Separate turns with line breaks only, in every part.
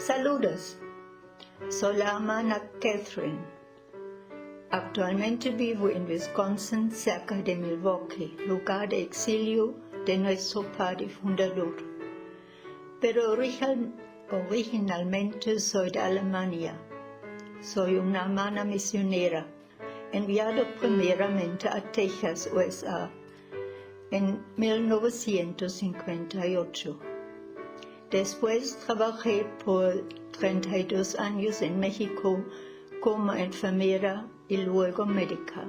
Saludos, soy la hermana Catherine. Actualmente vivo en Wisconsin, cerca de Milwaukee, lugar de exilio de nuestro padre fundador. Pero originalmente soy de Alemania. Soy una hermana misionera, enviada primeramente a Texas, USA, en 1958. Después trabajé por 32 años en México como enfermera y luego médica.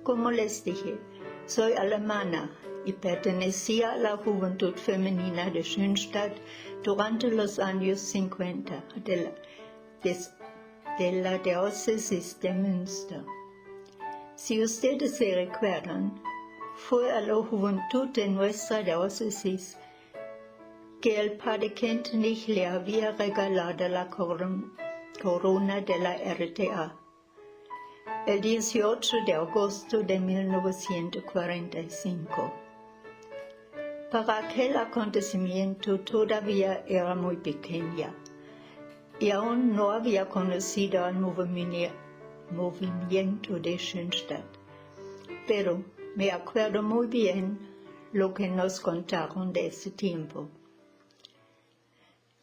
Como les dije, soy alemana y pertenecía a la Juventud Femenina de Schoenstatt durante los años 50 de la diócesis de Münster. Si ustedes se recuerdan, fue a la juventud de nuestra diócesis que el Padre Kentenich le había regalado la corona de la RTA, el 18 de agosto de 1945. Para aquel acontecimiento todavía era muy pequeña y aún no había conocido al movimiento de Schoenstatt, pero me acuerdo muy bien lo que nos contaron de ese tiempo.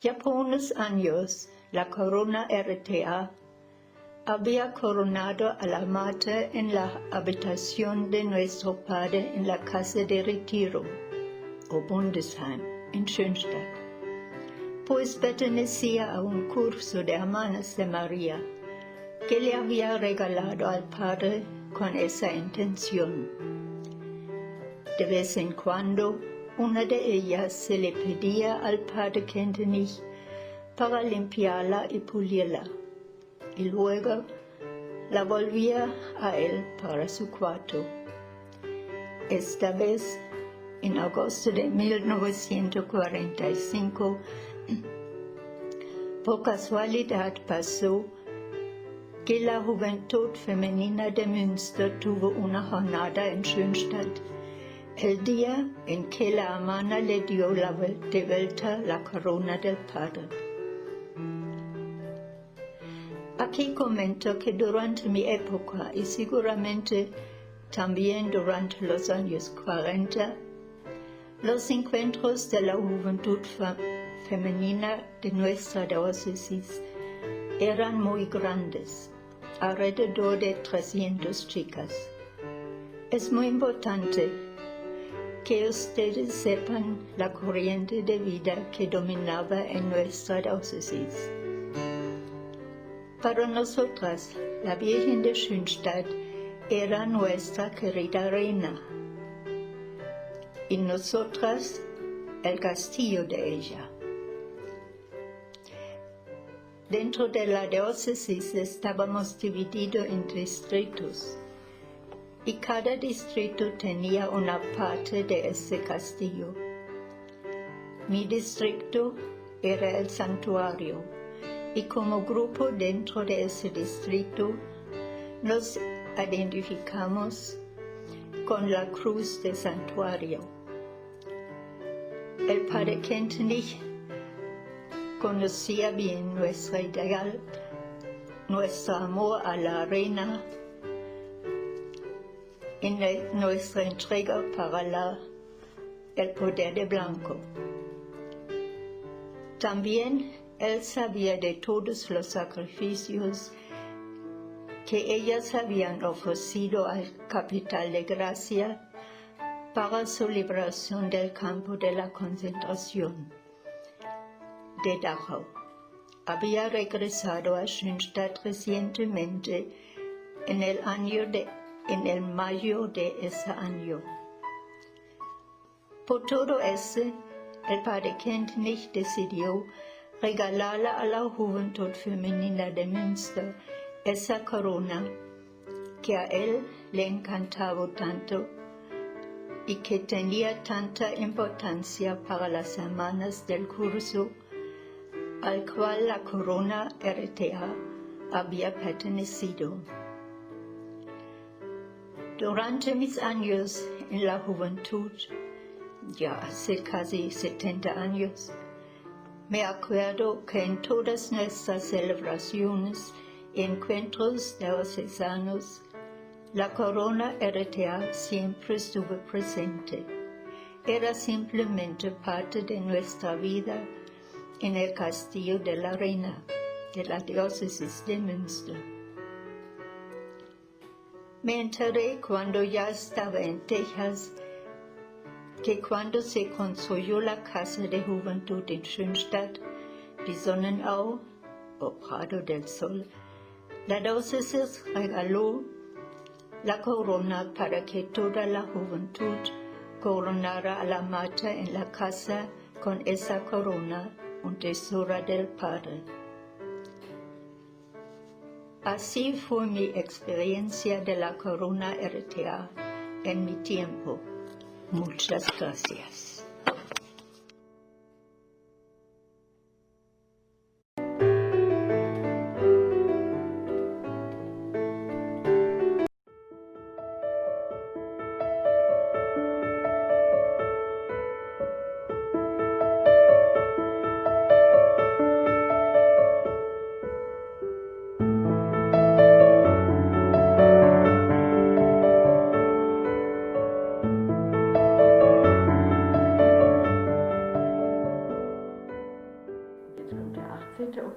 Ya por unos años, la corona RTA había coronado a la madre en la habitación de nuestro padre en la casa de retiro, o Bundesheim, en Schoenstatt, pues pertenecía a un curso de hermanas de María que le había regalado al padre con esa intención. De vez en cuando, una de ellas se le pedía al padre Kentenich para limpiarla y pulirla, y luego la volvía a él para su cuarto. Esta vez, en agosto de 1945, por casualidad pasó que la Juventud Femenina de Münster tuvo una jornada en Schoenstatt, el día en que la hermana le dio de vuelta la corona del padre. Aquí comento que durante mi época, y seguramente también durante los años 40, los encuentros de la Juventud Femenina de nuestra diócesis eran muy grandes, alrededor de 300 chicas. Es muy importante que ustedes sepan la corriente de vida que dominaba en nuestra diócesis. Para nosotras, la Virgen de Schoenstatt era nuestra querida reina, y nosotras el castillo de ella. Dentro de la diócesis estábamos divididos en distritos, y cada distrito tenía una parte de ese castillo. Mi distrito era el santuario, y como grupo dentro de ese distrito nos identificamos con la cruz del santuario. El padre Kentenich conocía bien nuestro ideal, nuestro amor a la reina, en nuestra entrega para el poder de blanco. También él sabía de todos los sacrificios que ellas habían ofrecido al capital de Gracia para su liberación del campo de la concentración de Dachau. Había regresado a Schoenstatt recientemente en el mayo de ese año. Por todo eso, el padre Kentenich decidió regalarle a la Juventud Femenina de Münster esa corona que a él le encantaba tanto y que tenía tanta importancia para las hermanas del curso al cual la corona RTA había pertenecido. Durante mis años en la juventud, ya hace casi 70 años, Me acuerdo que en todas nuestras celebraciones y encuentros diocesanos, la Corona RTA siempre estuvo presente. Era simplemente parte de nuestra vida en el castillo de la Reina, de la diócesis de Münster. Me enteré cuando ya estaba en Texas que cuando se construyó la Casa de Juventud en Schoenstatt, die Sonnenau o Prado del Sol, la diócesis regaló la corona para que toda la juventud coronara a la madre en la casa con esa corona, un tesoro del Padre. Así fue mi experiencia de la Corona RTA en mi tiempo. Muchas gracias.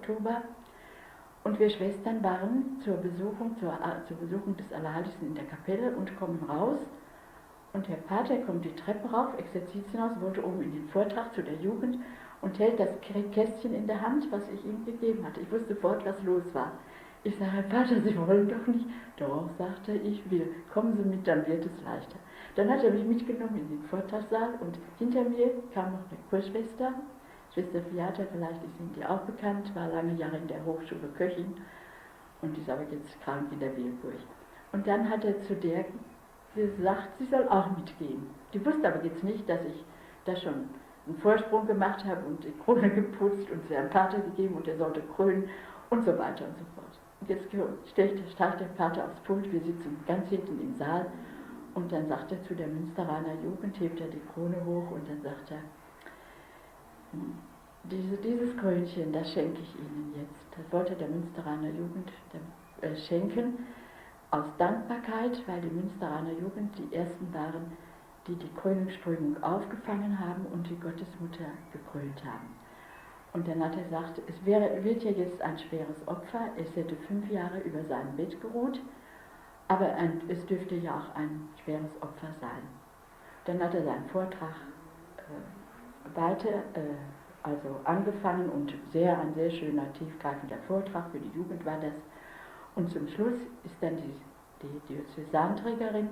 Oktober und wir Schwestern waren zur Besuchung des Allerheiligsten in der Kapelle und kommen raus und Herr Pater kommt die Treppe rauf, Exerzitienhaus, wollte oben in den Vortrag zu der Jugend und hält das Kästchen in der Hand, was ich ihm gegeben hatte. Ich wusste sofort, was los war. Ich sage, Herr Pater, Sie wollen doch nicht. Doch, sagte er, ich will. Kommen Sie mit, dann wird es leichter. Dann hat er mich mitgenommen in den Vortragssaal und hinter mir kam noch eine Kurschwester, Schwester Fiata, vielleicht ist Ihnen die auch bekannt, war lange Jahre in der Hochschule Köchin und ist aber jetzt krank in der Wilburg. Und dann hat er zu der gesagt, sie soll auch mitgehen. Die wusste aber jetzt nicht, dass ich da schon einen Vorsprung gemacht habe und die Krone geputzt und sie einem Pater gegeben und er sollte krönen und so weiter und so fort. Und jetzt steigt der Pater aufs Pult, wir sitzen ganz hinten im Saal und dann sagt er zu der Münsteraner Jugend, hebt er die Krone hoch und dann sagt er, dieses Krönchen, das schenke ich Ihnen jetzt. Das wollte der Münsteraner Jugend schenken, aus Dankbarkeit, weil die Münsteraner Jugend die ersten waren, die die Krönungsströmung aufgefangen haben und die Gottesmutter gekrönt haben. Und dann hat er gesagt, wird ja jetzt ein schweres Opfer, es hätte 5 Jahre über seinem Bett geruht, aber es dürfte ja auch ein schweres Opfer sein. Dann hat er seinen Vortrag also angefangen und ein sehr schöner, tiefgreifender Vortrag für die Jugend war das. Und zum Schluss ist dann die Diözesanträgerin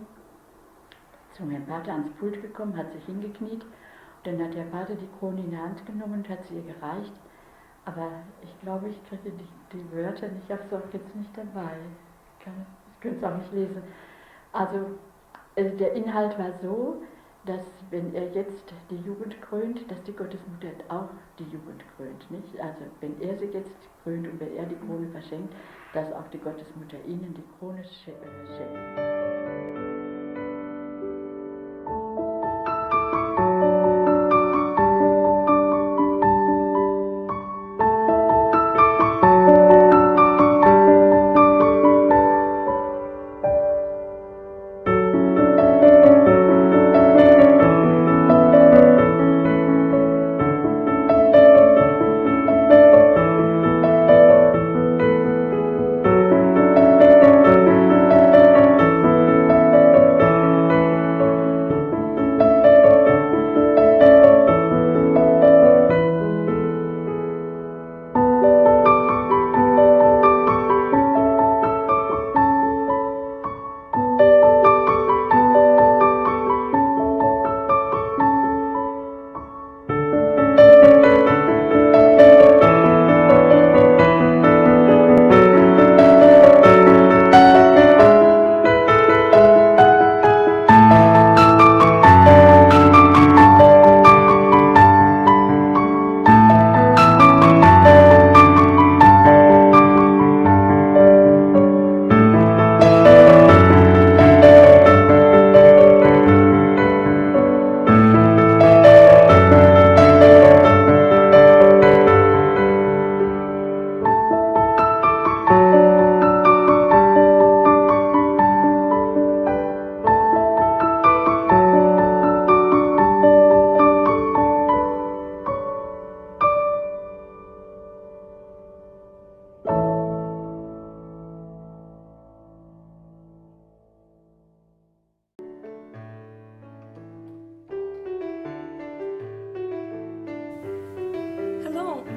zum Herrn Pater ans Pult gekommen, hat sich hingekniet. Und dann hat der Pater die Krone in die Hand genommen und hat sie ihr gereicht. Aber ich glaube, ich kriege die Wörter nicht, ich habe es auch jetzt nicht dabei. Ich könnte es auch nicht lesen. Also der Inhalt war so, dass wenn er jetzt die Jugend krönt, dass die Gottesmutter auch die Jugend krönt, nicht? Also wenn er sie jetzt krönt und wenn er die Krone verschenkt, dass auch die Gottesmutter ihnen die Krone schenkt.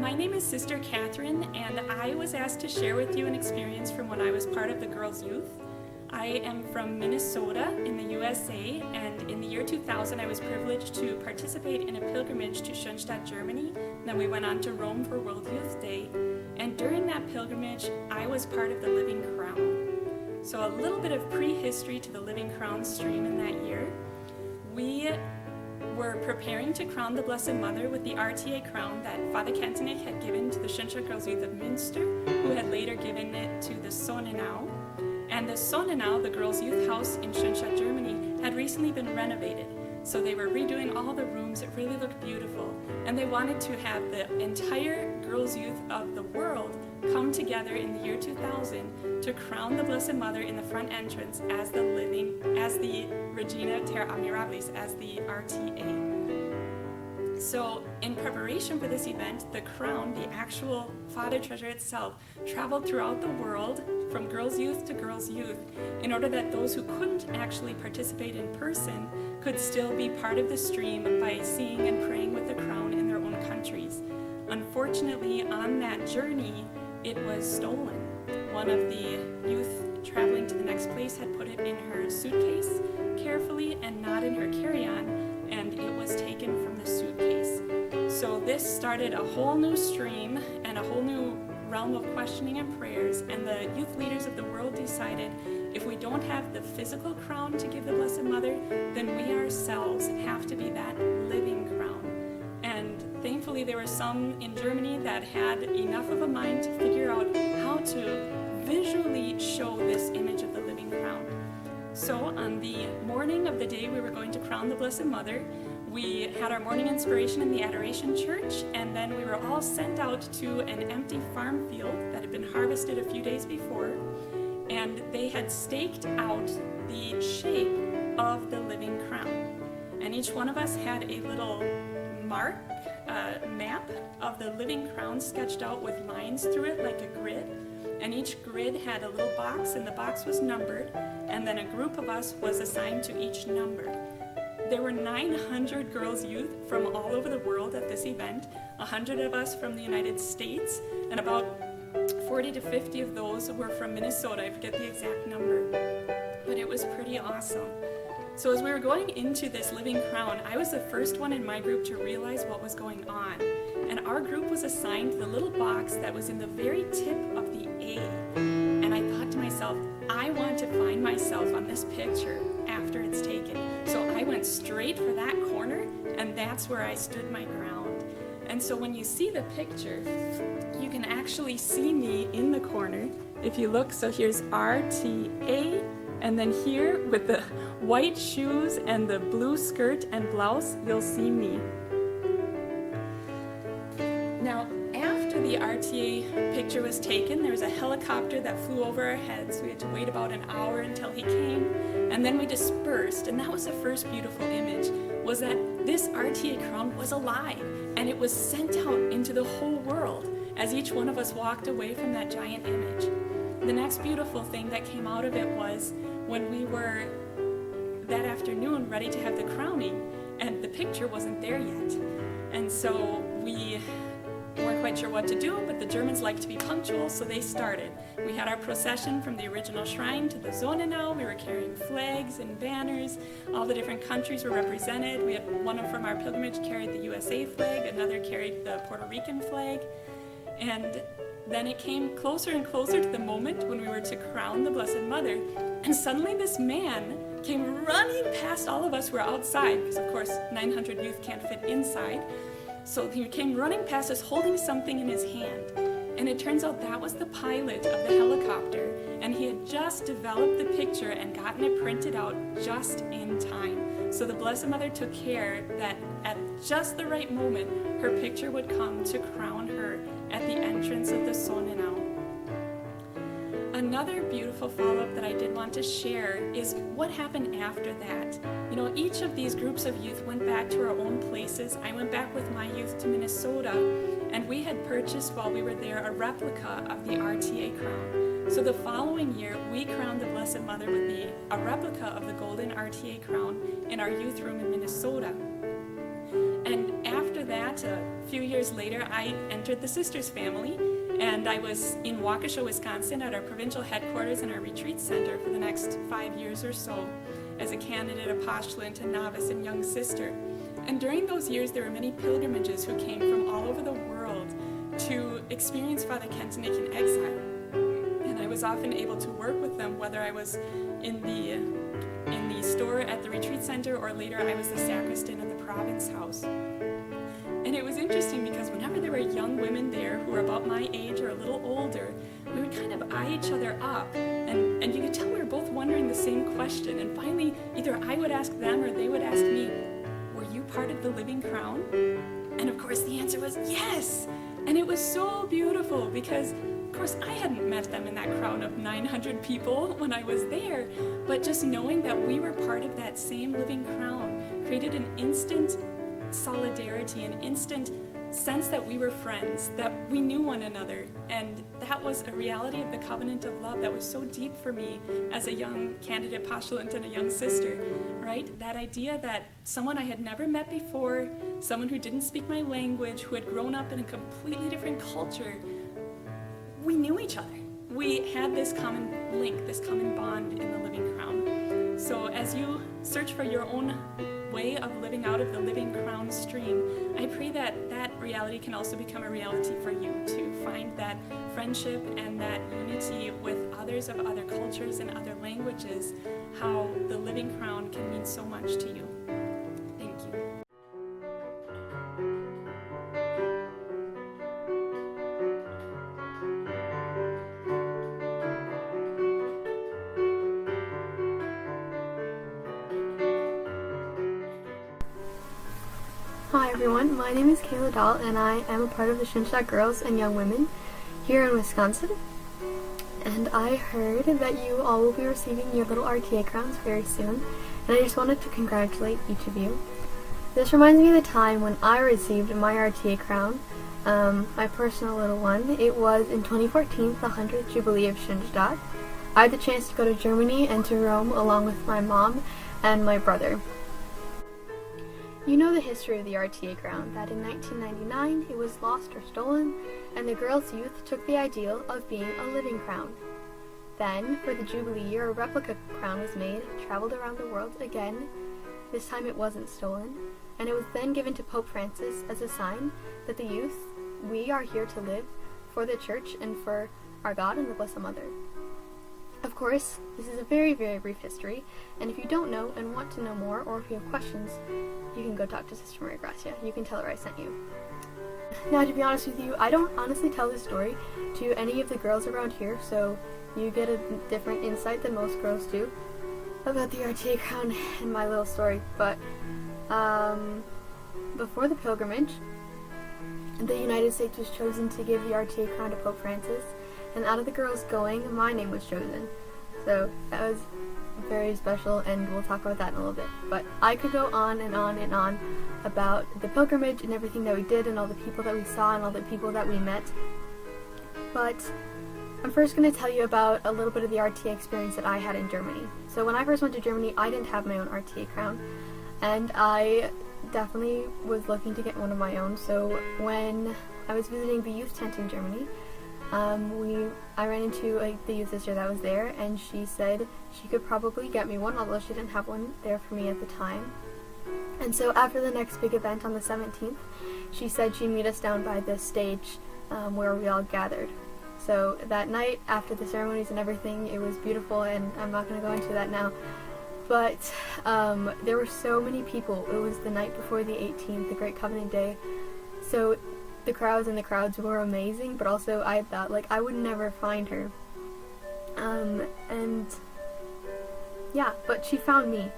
My name is Sister Catherine, and I was asked to share with you an experience from when I was part of the Girls' Youth. I am from Minnesota in the USA, and in the year 2000 I was privileged to participate in a pilgrimage to Schoenstatt, Germany. Then we went on to Rome for World Youth Day, and during that pilgrimage I was part of the Living Crown. So a little bit of prehistory to the Living Crown stream in that year. We were preparing to crown the Blessed Mother with the RTA crown that Father Kentenich had given to the Schoenstatt Girls Youth of Münster, who had later given it to the Sonnenau. And the Sonnenau, the Girls Youth House in Schoenstatt, Germany, had recently been renovated. So they were redoing all the rooms. It really looked beautiful. And they wanted to have the entire Girls Youth of the world come together in the year 2000 to crown the Blessed Mother in the front entrance as the Regina Ter Admirabilis, as the RTA. So in preparation for this event, the crown, the actual Father Treasure itself, traveled throughout the world from Girls Youth to Girls Youth in order that those who couldn't actually participate in person could still be part of the stream by seeing and praying with the crown in their own countries. Unfortunately, on that journey, it was stolen. One of the youth traveling to the next place had put it in her suitcase carefully and not in her carry-on, and it was taken from the suitcase. So this started a whole new stream and a whole new realm of questioning and prayers, and the youth leaders of the world decided if we don't have the physical crown to give the Blessed Mother, then we ourselves have to be that living crown. And thankfully there were some in Germany that had enough of a mind to figure out how to visually show this image of the living crown. So on the morning of the day we were going to crown the Blessed Mother, we had our morning inspiration in the Adoration Church, and then we were all sent out to an empty farm field that had been harvested a few days before, and they had staked out the shape of the living crown. And each one of us had a little map of the living crown sketched out with lines through it like a grid, and each grid had a little box, and the box was numbered, and then a group of us was assigned to each number. There were 900 girls' youth from all over the world at this event, 100 of us from the United States, and about 40 to 50 of those were from Minnesota. I forget the exact number, but it was pretty awesome. So as we were going into this living crown, I was the first one in my group to realize what was going on. And our group was assigned the little box that was in the very tip of the A. And I thought to myself, I want to find myself on this picture after it's taken. So I went straight for that corner, and that's where I stood my ground. And so when you see the picture, you can actually see me in the corner. If you look, so here's RTA, and then here with the white shoes and the blue skirt and blouse, you'll see me. Now, after the RTA picture was taken, there was a helicopter that flew over our heads. We had to wait about an hour until he came, and then we dispersed. And that was the first beautiful image, was that this RTA crown was alive, and it was sent out into the whole world as each one of us walked away from that giant image. The next beautiful thing that came out of it was when we were that afternoon ready to have the crowning, and the picture wasn't there yet. And so we weren't quite sure what to do, but the Germans like to be punctual, so they started. We had our procession from the original shrine to the Sonnenau. We were carrying flags and banners. All the different countries were represented. We had one from our pilgrimage carried the USA flag, another carried the Puerto Rican flag. And then it came closer and closer to the moment when we were to crown the Blessed Mother, and suddenly this man came running past all of us who were outside, because of course 900 youth can't fit inside. So he came running past us holding something in his hand. And it turns out that was the pilot of the helicopter, and he had just developed the picture and gotten it printed out just in time. So the Blessed Mother took care that at just the right moment, her picture would come to crown her at the entrance of the Sonnenau. Another beautiful follow-up that I did want to share is what happened after that. You know, each of these groups of youth went back to our own places. I went back with my youth to Minnesota, and we had purchased while we were there a replica of the RTA crown. So the following year, we crowned the Blessed Mother with a replica of the golden RTA crown in our youth room in Minnesota. And after that, a few years later, I entered the Sisters family, and I was in Waukesha, Wisconsin at our provincial headquarters and our retreat center for the next 5 years or so as a candidate, a postulant, a novice, and young sister. And during those years, there were many pilgrimages who came from all over the world to experience Father Kentenich in exile. And I was often able to work with them, whether I was in the store at the retreat center, or later I was the sacristan in the province house. And it was interesting because whenever there were young women there who were about my age or a little older, we would kind of eye each other up, and you could tell we were both wondering the same question. And finally, either I would ask them or they would ask me, "Were you part of the Living Crown?" And of course the answer was yes. And it was so beautiful because, of course, I hadn't met them in that crowd of 900 people when I was there, but just knowing that we were part of that same living crown created an instant solidarity, an instant sense that we were friends, that we knew one another. And that was a reality of the covenant of love that was so deep for me as a young candidate postulant and a young sister, right? That idea that someone I had never met before, someone who didn't speak my language, who had grown up in a completely different culture, we knew each other. We had this common link, this common bond in the Living Crown. So as you search for your own way of living out of the Living Crown stream, I pray that that reality can also become a reality for you, to find that friendship and that unity with others of other cultures and other languages, how the Living Crown can mean so much to you. Thank you.
Hi everyone, my name is Kayla Dahl and I am a part of the Schoenstatt Girls and Young Women here in Wisconsin. And I heard that you all will be receiving your little RTA crowns very soon, and I just wanted to congratulate each of you. This reminds me of the time when I received my RTA crown, my personal little one. It was in 2014, the 100th Jubilee of Schoenstatt. I had the chance to go to Germany and to Rome along with my mom and my brother. You know the history of the RTA crown, that in 1999 it was lost or stolen, and the girls' youth took the ideal of being a living crown. Then, for the Jubilee year, a replica crown was made, traveled around the world again. This time it wasn't stolen, and it was then given to Pope Francis as a sign that the youth, we are here to live for the Church and for our God and the Blessed Mother. Of course, this is a very, very brief history, and if you don't know and want to know more, or if you have questions, you can go talk to Sister Maria Gracia. You can tell her I sent you. Now, to be honest with you, I don't honestly tell this story to any of the girls around here, so you get a different insight than most girls do about the RTA crown and my little story. But before the pilgrimage, the United States was chosen to give the RTA crown to Pope Francis, and out of the girls going, my name was chosen. So that was very special, and we'll talk about that in a little bit. But I could go on and on and on about the pilgrimage and everything that we did and all the people that we saw and all the people that we met. But I'm first going to tell you about a little bit of the RTA experience that I had in Germany. So when I first went to Germany, I didn't have my own RTA crown, and I definitely was looking to get one of my own. So when I was visiting the youth tent in Germany, I ran into the youth sister that was there, and she said she could probably get me one, although she didn't have one there for me at the time. And so after the next big event on the 17th, she said she'd meet us down by the stage where we all gathered. So that night, after the ceremonies and everything, it was beautiful, and I'm not going to go into that now. But there were so many people. It was the night before the 18th, the Great Covenant Day. So the crowds and the crowds were amazing, but also I thought, like, I would never find her. And yeah, but she found me.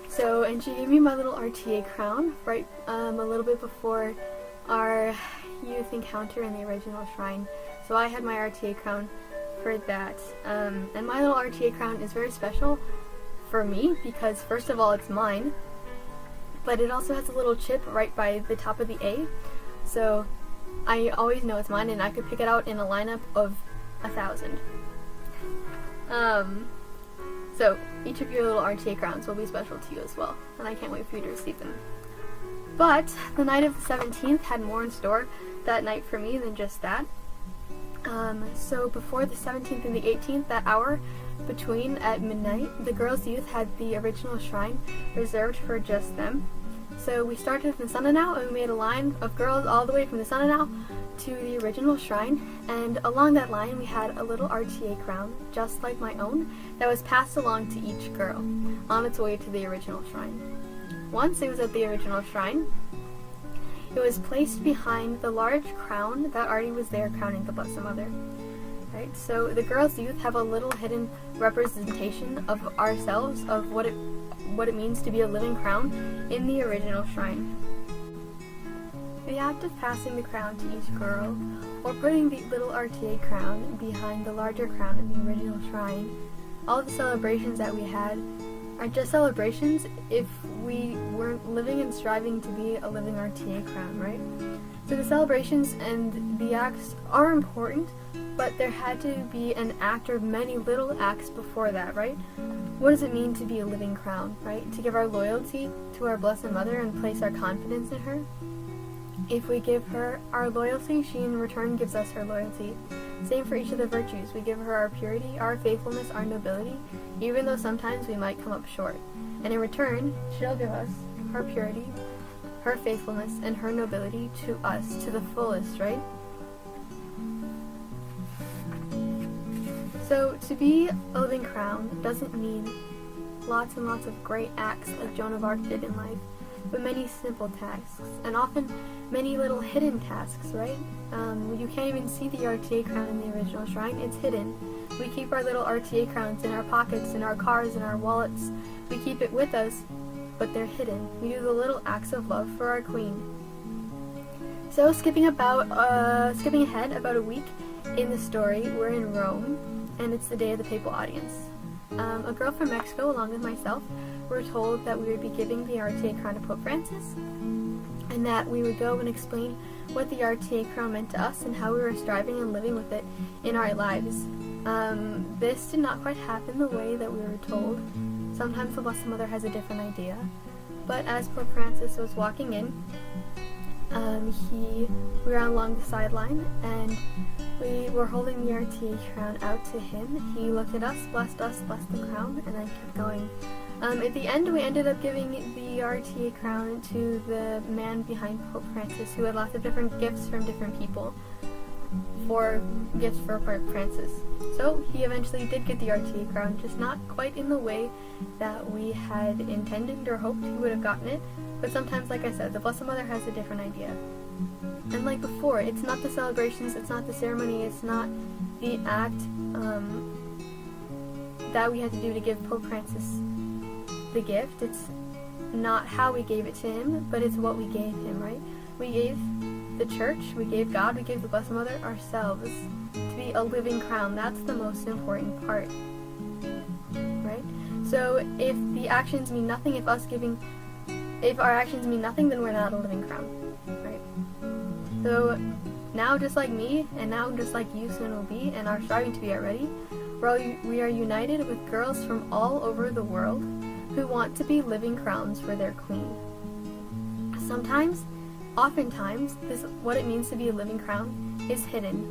So, and she gave me my little RTA crown right a little bit before our youth encounter in the original shrine. So I had my RTA crown for that. And my little RTA crown is very special for me because, first of all, it's mine, but it also has a little chip right by the top of the A. So I always know it's mine, and I could pick it out in a lineup of 1,000. So each of your little RTA crowns will be special to you as well, and I can't wait for you to receive them. But the night of the 17th had more in store that night for me than just that. So before the 17th and the 18th, that hour between at midnight, the girls' youth had the original shrine reserved for just them. So we started in the Sonnenau, and we made a line of girls all the way from the Sonnenau to the original shrine, and along that line we had a little RTA crown, just like my own, that was passed along to each girl on its way to the original shrine. Once it was at the original shrine, it was placed behind the large crown that already was there crowning the Blessed Mother. Right? So the girls' youth have a little hidden representation of ourselves, of what it means to be a living crown in the original shrine. The act of passing the crown to each girl, or putting the little RTA crown behind the larger crown in the original shrine, all the celebrations that we had are just celebrations if we weren't living and striving to be a living RTA crown, right? So the celebrations and the acts are important, but there had to be an act or many little acts before that, right? What does it mean to be a living crown, right? To give our loyalty to our Blessed Mother and place our confidence in her. If we give her our loyalty, she in return gives us her loyalty. Same for each of the virtues. We give her our purity, our faithfulness, our nobility, even though sometimes we might come up short. And in return, she'll give us her purity, her faithfulness, and her nobility to us, to the fullest, right? So to be a living crown doesn't mean lots and lots of great acts like Joan of Arc did in life, but many simple tasks, and often many little hidden tasks, right? You can't even see the RTA crown in the original shrine, it's hidden. We keep our little RTA crowns in our pockets, in our cars, in our wallets. We keep it with us, but they're hidden. We do the little acts of love for our queen. So skipping ahead about a week in the story, we're in Rome, and it's the day of the papal audience. A girl from Mexico, along with myself, were told that we would be giving the RTA crown to Pope Francis, and that we would go and explain what the RTA crown meant to us and how we were striving and living with it in our lives. This did not quite happen the way that we were told. Sometimes the Blessed Mother has a different idea, but as Pope Francis was walking in, we were along the sideline, and we were holding the RTA crown out to him. He looked at us, blessed the crown, and then kept going. At the end, we ended up giving the RTA crown to the man behind Pope Francis, who had lots of different gifts from different people for gifts for Pope Francis. So he eventually did get the RTA crown, just not quite in the way that we had intended or hoped he would have gotten it. But sometimes, like I said, the Blessed Mother has a different idea. And like before, it's not the celebrations, it's not the ceremony, it's not the act that we had to do to give Pope Francis the gift. It's not how we gave it to him, but it's what we gave him, right? We gave the church, we gave God, we gave the Blessed Mother ourselves to be a living crown. That's the most important part, right? So if the actions mean nothing, if our actions mean nothing, then we're not a living crown, right? So now, just like me, and now just like you soon will be, and are striving to be already, we are united with girls from all over the world who want to be living crowns for their queen. Sometimes, oftentimes, what it means to be a living crown is hidden.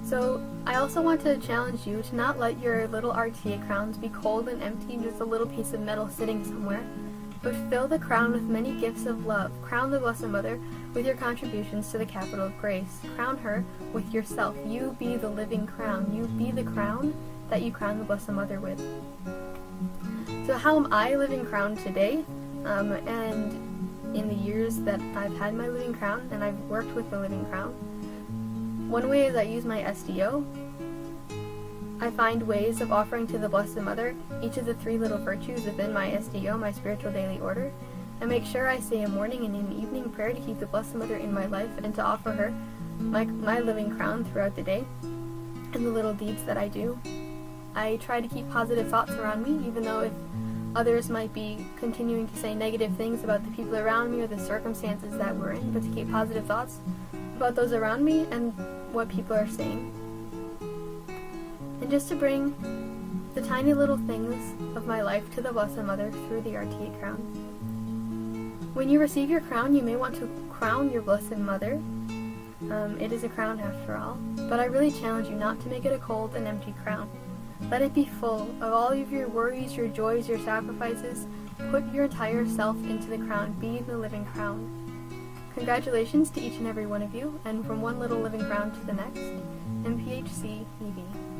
So I also want to challenge you to not let your little RTA crowns be cold and empty, just a little piece of metal sitting somewhere, but fill the crown with many gifts of love. Crown the Blessed Mother with your contributions to the capital of grace. Crown her with yourself. You be the living crown. You be the crown that you crown the Blessed Mother with. So how am I living crown today? And in the years that I've had my living crown, and I've worked with the living crown, one way is I use my SDO. I find ways of offering to the Blessed Mother each of the 3 little virtues within my SDO, my spiritual daily order. I make sure I say a morning and an evening prayer to keep the Blessed Mother in my life and to offer her my living crown throughout the day and the little deeds that I do. I try to keep positive thoughts around me, even though if others might be continuing to say negative things about the people around me or the circumstances that we're in, but to keep positive thoughts about those around me and what people are saying. And just to bring the tiny little things of my life to the Blessed Mother through the RTA crown. When you receive your crown, you may want to crown your Blessed Mother. It is a crown after all, but I really challenge you not to make it a cold and empty crown. Let it be full of all of your worries, your joys, your sacrifices. Put your entire self into the crown. Be the living crown. Congratulations to each and every one of you, and from one little living crown to the next, MPHC EV.